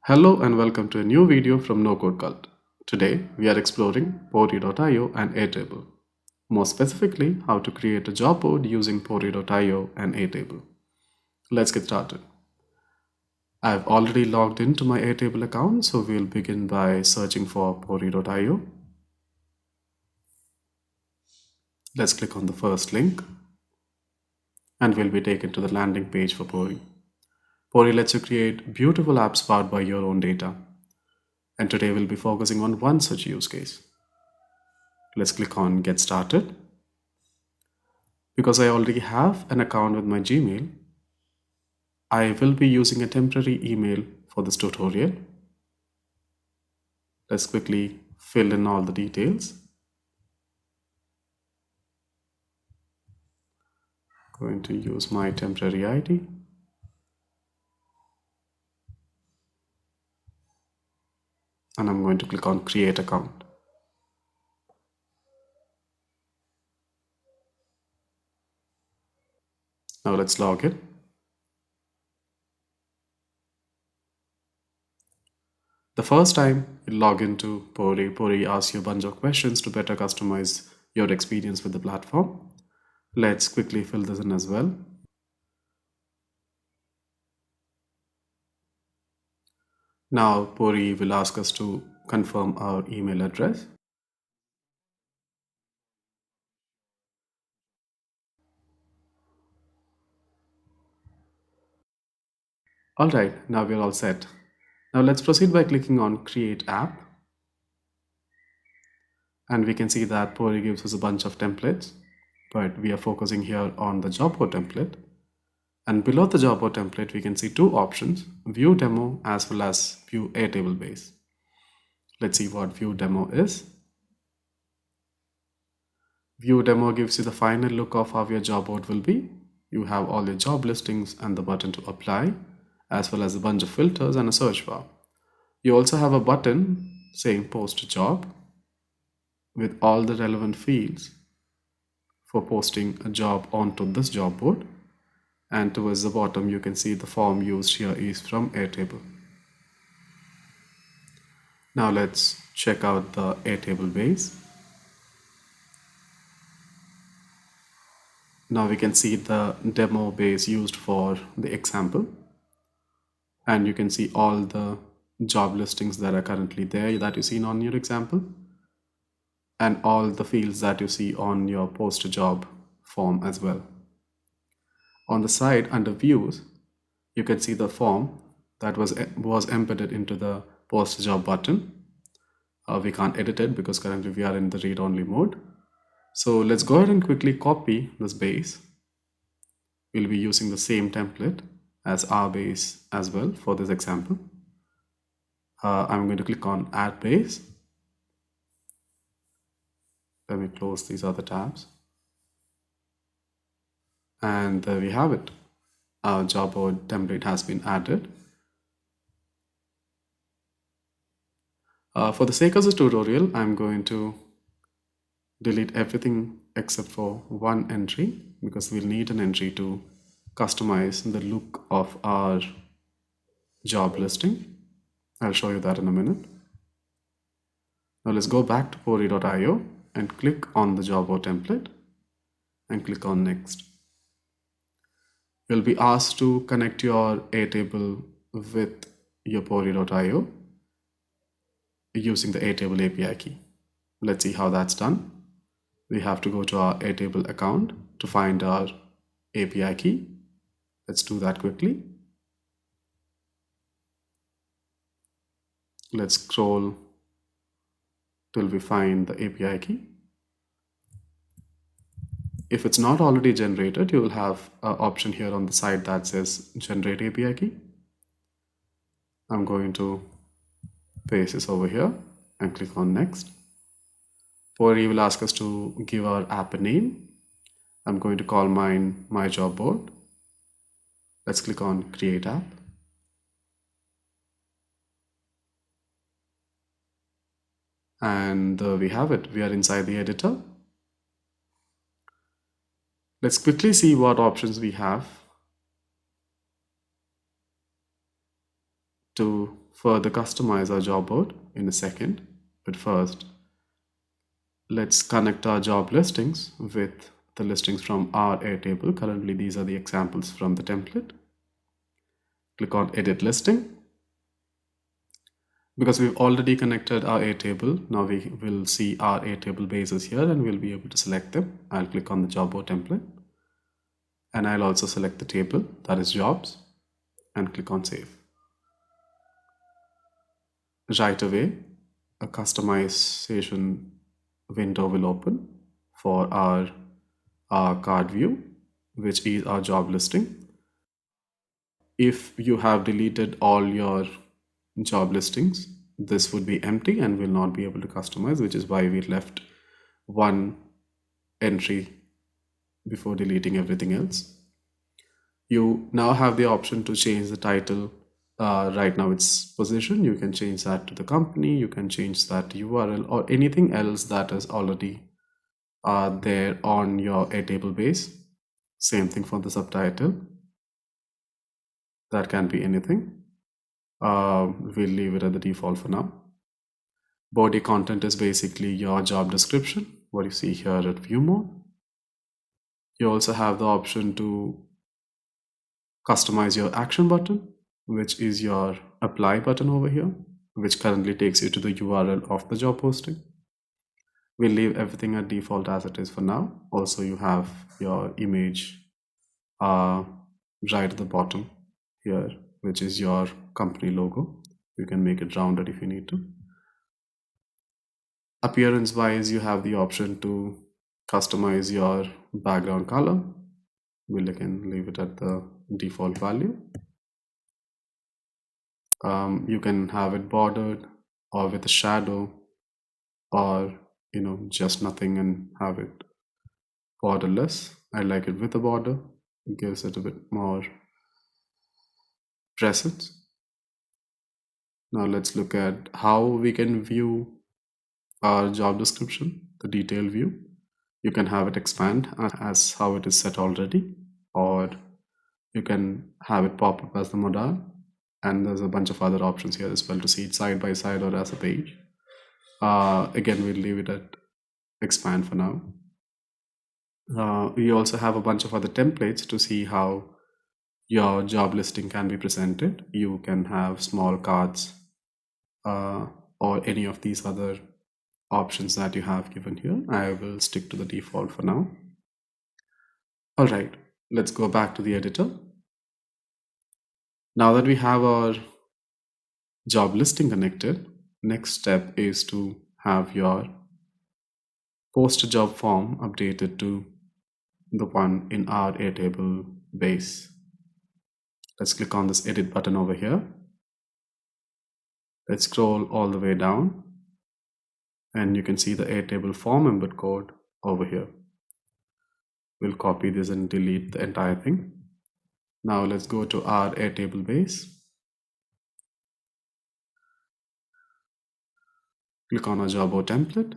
Hello and welcome to a new video from No Code Cult. Today we are exploring Pori.io and Airtable. More specifically, how to create a job board using Pori.io and Airtable. Let's get started. I've already logged into my Airtable account, so we'll begin by searching for Pori.io. Let's click on the first link and we'll be taken to the landing page for Pori. Pori lets you create beautiful apps powered by your own data. And today we'll be focusing on one such use case. Let's click on Get Started. Because I already have an account with my Gmail, I will be using a temporary email for this tutorial. Let's quickly fill in all the details. Going to use my temporary ID. And I'm going to click on Create Account. Now let's log in. The first time you log into Pori asks you a bunch of questions to better customize your experience with the platform. Let's quickly fill this in as well. Now Pori will ask us to confirm our email address. Alright, now we're all set. Now let's proceed by clicking on Create App. And we can see that Pori gives us a bunch of templates, but we are focusing here on the job board template. And below the job board template, we can see two options, View Demo as well as View Airtable Base. Let's see what View Demo is. View Demo gives you the final look of how your job board will be. You have all your job listings and the button to apply, as well as a bunch of filters and a search bar. You also have a button saying Post a Job with all the relevant fields for posting a job onto this job board. And towards the bottom you can see the form used here is from Airtable. Now let's check out the Airtable base. Now we can see the demo base used for the example, and you can see all the job listings that are currently there that you see on your example, and all the fields that you see on your post a job form as well. On the side under views, you can see the form that was embedded into the post a job button. We can't edit it because currently we are in the read-only mode. So let's go ahead and quickly copy this base. We'll be using the same template as our base as well for this example. I'm going to click on Add Base. Let me close these other tabs. And there we have it. Our job board template has been added. For the sake of this tutorial, I'm going to delete everything except for one entry because we'll need an entry to customize the look of our job listing. I'll show you that in a minute. Now let's go back to Pori.io and click on the job board template and click on Next. You'll be asked to connect your Airtable with your Pori.io using the Airtable API key. Let's see how that's done. We have to go to our Airtable account to find our API key. Let's do that quickly. Let's scroll till we find the API key. If it's not already generated, you will have an option here on the side that says Generate API key. I'm going to paste this over here and click on Next. Pori will ask us to give our app a name. I'm going to call mine My Job Board. Let's click on Create App. And we have it. We are inside the editor. Let's quickly see what options we have to further customize our job board in a second. But first, let's connect our job listings with the listings from our Airtable. Currently, these are the examples from the template. Click on Edit Listing. Because we've already connected our Airtable, now we will see our Airtable bases here and we'll be able to select them. I'll click on the job board template and I'll also select the table, that is jobs, and click on Save. Right away, a customization window will open for our card view, which is our job listing. If you have deleted all your job listings, this would be empty and will not be able to customize, which is why we left one entry before deleting everything else. You now have the option to change the title. Right now it's position. You can change that to the company. You can change that to URL or anything else that is already there on your Airtable base. Same thing for the subtitle. That can be anything. We'll leave it at the default for now. Body content is basically your job description, what you see here at view mode. You also have the option to customize your action button, which is your apply button over here, which currently takes you to the URL of the job posting. We'll leave everything at default as it is for now. Also, you have your image right at the bottom here, which is your company logo. You can make it rounded if you need to. Appearance wise, you have the option to customize your background color. We'll again leave it at the default value. You can have it bordered or with a shadow, or just nothing and have it borderless. I like it with a border. It gives it a bit more presence. Now let's look at how we can view our job description, the detail view. You can have it expand as how it is set already, or you can have it pop up as the modal, and there's a bunch of other options here as well to see it side by side or as a page. Again, we'll leave it at expand for now. We also have a bunch of other templates to see how your job listing can be presented. You can have small cards or any of these other options that you have given here. I will stick to the default for now. All right, let's go back to the editor. Now that we have our job listing connected, next step is to have your post job form updated to the one in our Airtable base. Let's click on this edit button over here. Let's scroll all the way down and you can see the Airtable form embed code over here. We'll copy this and delete the entire thing. Now let's go to our Airtable base. Click on our job board template.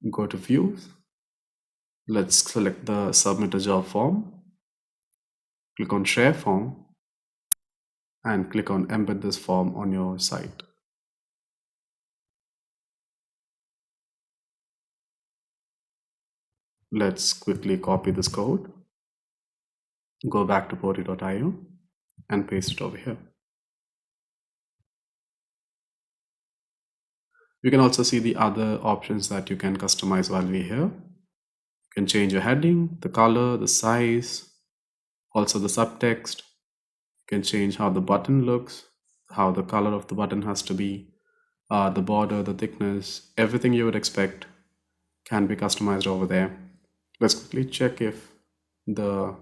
Go to views. Let's select the submit a job form. Click on share form and click on embed this form on your site. Let's quickly copy this code. Go back to pori.io and paste it over here. You can also see the other options that you can customize while we're here. You can change your heading, the color, the size, also the subtext. You can change how the button looks, how the color of the button has to be, the border, the thickness, everything you would expect can be customized over there. Let's quickly check if the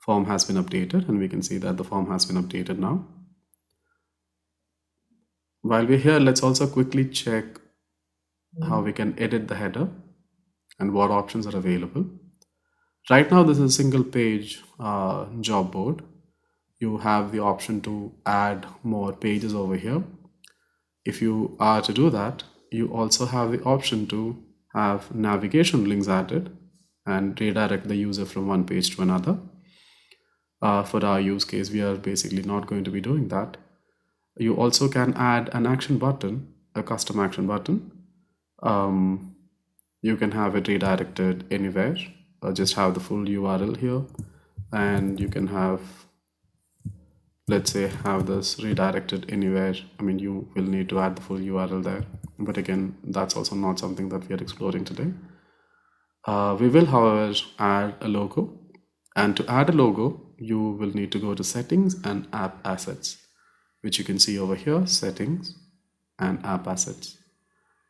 form has been updated, and we can see that the form has been updated now. While we're here, let's also quickly check how we can edit the header and what options are available. Right now, this is a single page job board. You have the option to add more pages over here. If you are to do that, you also have the option to have navigation links added and redirect the user from one page to another. For our use case, we are basically not going to be doing that. You also can add an action button, a custom action button. Um, you can have it redirected anywhere, or just have the full URL here, and you can have, let's say, have this redirected anywhere. I mean, you will need to add the full URL there, but again, that's also not something that we are exploring today. We will, however, add a logo, and to add a logo, you will need to go to settings and app assets, which you can see over here, settings and app assets,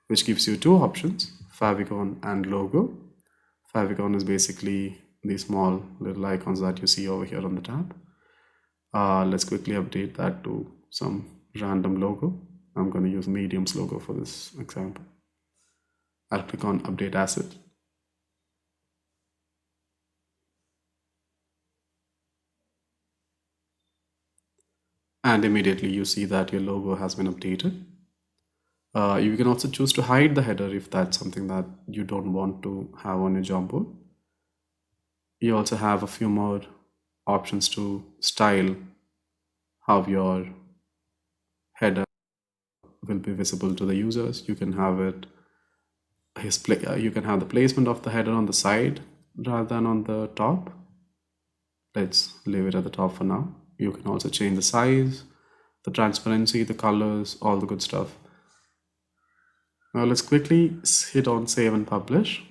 which gives you two options, favicon and logo. Favicon is basically the small little icons that you see over here on the tab. Let's quickly update that to some random logo. I'm going to use Medium's logo for this example. I'll click on update asset. And immediately you see that your logo has been updated. You can also choose to hide the header if that's something that you don't want to have on your job board. You also have a few more options to style how your header will be visible to the users. You can have it you can have the placement of the header on the side rather than on the top. Let's leave it at the top for now. You can also change the size, the transparency, the colors, all the good stuff. Now let's quickly hit on save and publish.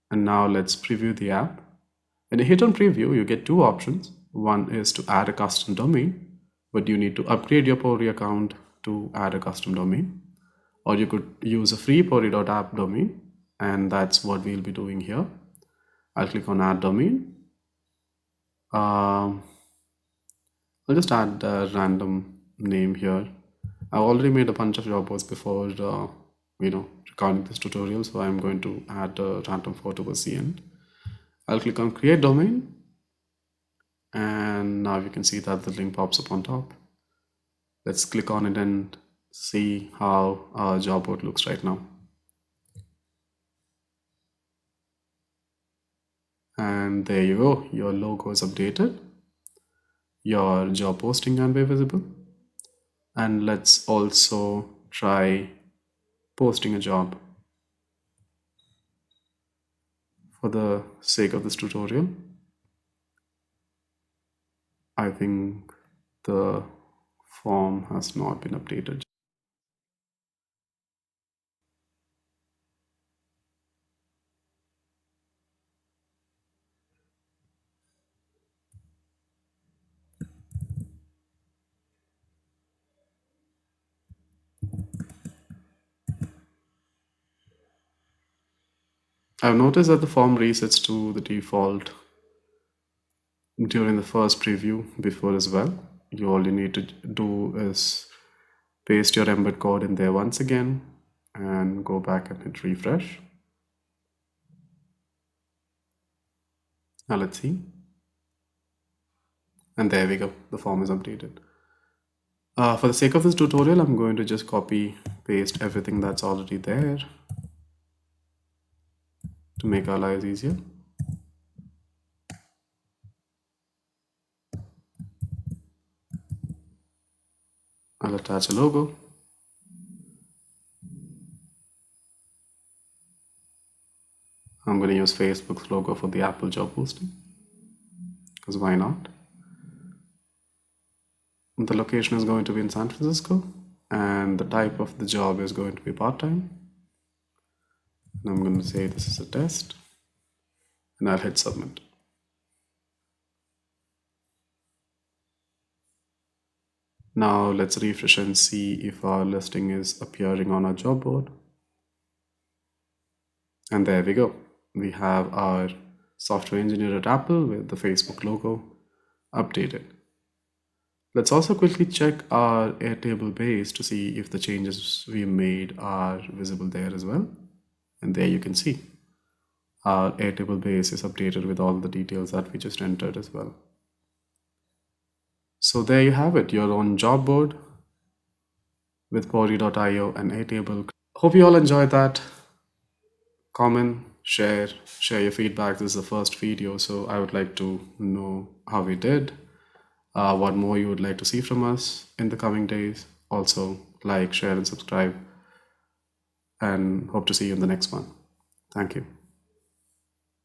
And now let's preview the app. When you hit on preview, you get two options. One is to add a custom domain, but you need to upgrade your Pori account to add a custom domain. Or you could use a free Pori.app domain, and that's what we'll be doing here. I'll click on add domain. I'll just add a random name here. I've already made a bunch of job boards before, recording this tutorial, so I'm going to add a random photo towards the end. I'll click on create domain, and now you can see that the link pops up on top. Let's click on it and see how our job board looks right now. And there you go, your logo is updated, your job posting can be visible, and let's also try posting a job. For the sake of this tutorial, I think the form has not been updated. I've noticed that the form resets to the default during the first preview before as well. All you need to do is paste your embed code in there once again and go back and hit refresh. Now let's see. And there we go, the form is updated. For the sake of this tutorial, I'm going to just copy paste everything that's already there to make our lives easier. I'll attach a logo. I'm going to use Facebook's logo for the Apple job posting, because why not? The location is going to be in San Francisco, and the type of the job is going to be part-time. And I'm going to say this is a test, and I'll hit submit. Now let's refresh and see if our listing is appearing on our job board. And there we go. We have our software engineer at Apple with the Facebook logo updated. Let's also quickly check our Airtable base to see if the changes we made are visible there as well. And there you can see our Airtable base is updated with all the details that we just entered as well. So there you have it, your own job board with Pori.io and Airtable. Hope you all enjoyed that. Comment, share your feedback. This is the first video, so I would like to know how we did. what more you would like to see from us in the coming days. Also, like, share, and subscribe, and hope to see you in the next one. Thank you.